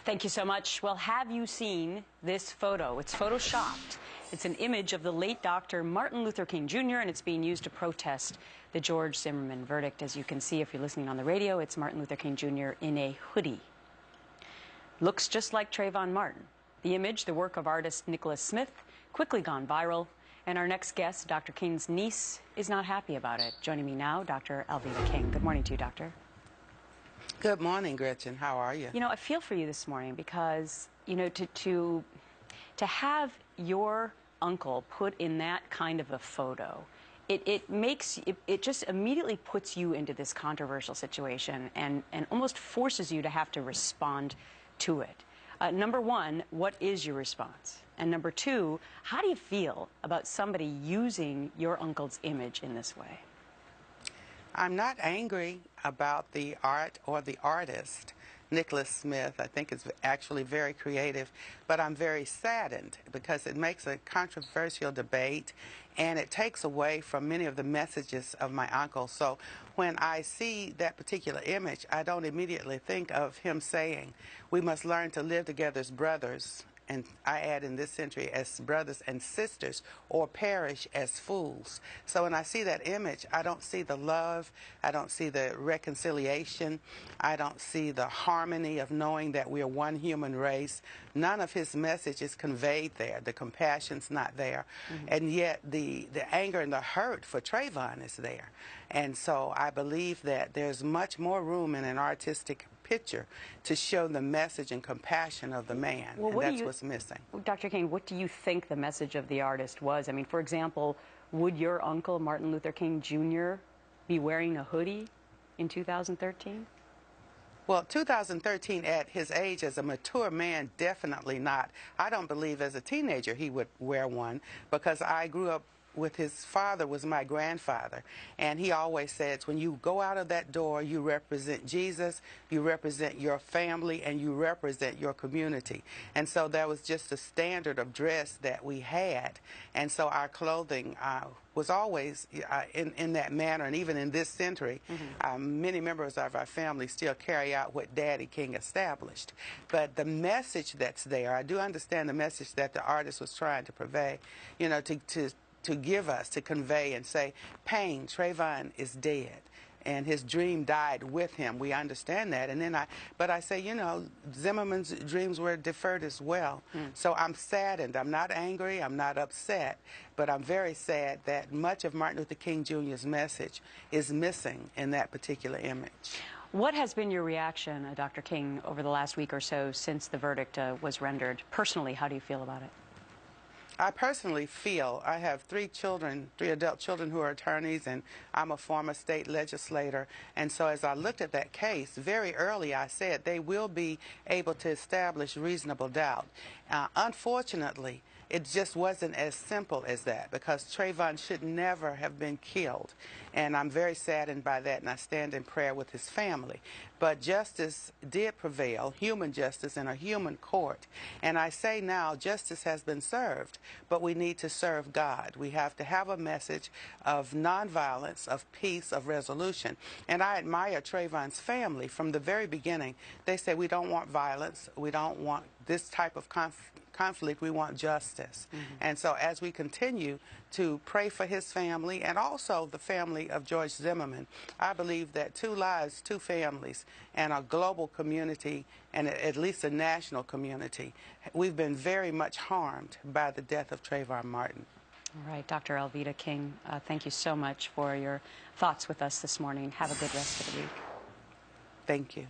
Thank you so much. Well, have you seen this photo? It's photoshopped. It's an image of the late Dr. Martin Luther King Jr., and it's being used to protest the George Zimmerman verdict. As you can see, if you're listening on the radio, it's Martin Luther King Jr. in a hoodie. Looks just like Trayvon Martin. The image, the work of artist Nicholas Smith, quickly gone viral. And our next guest, Dr. King's niece, is not happy about it. Joining me now, Dr. Alveda King. Good morning to you, Doctor. Good morning, Gretchen. How are you? You know, I feel for you this morning because, you know, to have your uncle put in that kind of a photo, it just immediately puts you into this controversial situation and almost forces you to have to respond to it. Number one, what is your response? And number two, how do you feel about somebody using your uncle's image in this way? I'm not angry about the art or the artist, Nicholas Smith. I think it's actually very creative, but I'm very saddened because it makes a controversial debate and it takes away from many of the messages of my uncle. So when I see that particular image, I don't immediately think of him saying, we must learn to live together as brothers, and I add in this century as brothers and sisters, or perish as fools. So when I see that image, I don't see the love, I don't see the reconciliation, I don't see the harmony of knowing that we are one human race. None of his message is conveyed there. The compassion's not there. And yet the anger and the hurt for Trayvon is there. And so I believe that there's much more room in an artistic picture to show the message and compassion of the man, and that's what's missing. Dr. King, what do you think the message of the artist was? I mean, for example, would your uncle, Martin Luther King Jr., be wearing a hoodie in 2013? Well, 2013, at his age as a mature man, definitely not. I don't believe as a teenager he would wear one, because I grew up with his father was my grandfather, and he always says, when you go out of that door, you represent Jesus, you represent your family, and you represent your community. And so that was just a standard of dress that we had, and so our clothing was always in that manner. And even in this century, many members of our family still carry out what Daddy King established. But the message that's there, I do understand the message that the artist was trying to convey, you know, to give us, to convey and say, pain, Trayvon is dead, and his dream died with him. We understand that. And then but I say, you know, Zimmerman's dreams were deferred as well. So I'm saddened. I'm not angry. I'm not upset. But I'm very sad that much of Martin Luther King Jr.'s message is missing in that particular image. What has been your reaction, Dr. King, over the last week or so since the verdict was rendered? Personally, how do you feel about it? I personally feel, I have three adult children who are attorneys, and I'm a former state legislator. And so as I looked at that case, very early I said they will be able to establish reasonable doubt. Unfortunately, it just wasn't as simple as that, because Trayvon should never have been killed. And I'm very saddened by that, and I stand in prayer with his family. But justice did prevail, human justice in a human court. And I say now, justice has been served, but we need to serve God. We have to have a message of nonviolence, of peace, of resolution. And I admire Trayvon's family from the very beginning. They say, we don't want violence, we don't want this type of conflict, we want justice. And so as we continue to pray for his family and also the family of George Zimmerman, I believe that two lives, two families, and a global community, and at least a national community, we've been very much harmed by the death of Trayvon Martin. All right, Dr. Alveda King, thank you so much for your thoughts with us this morning. Have a good rest of the week. Thank you.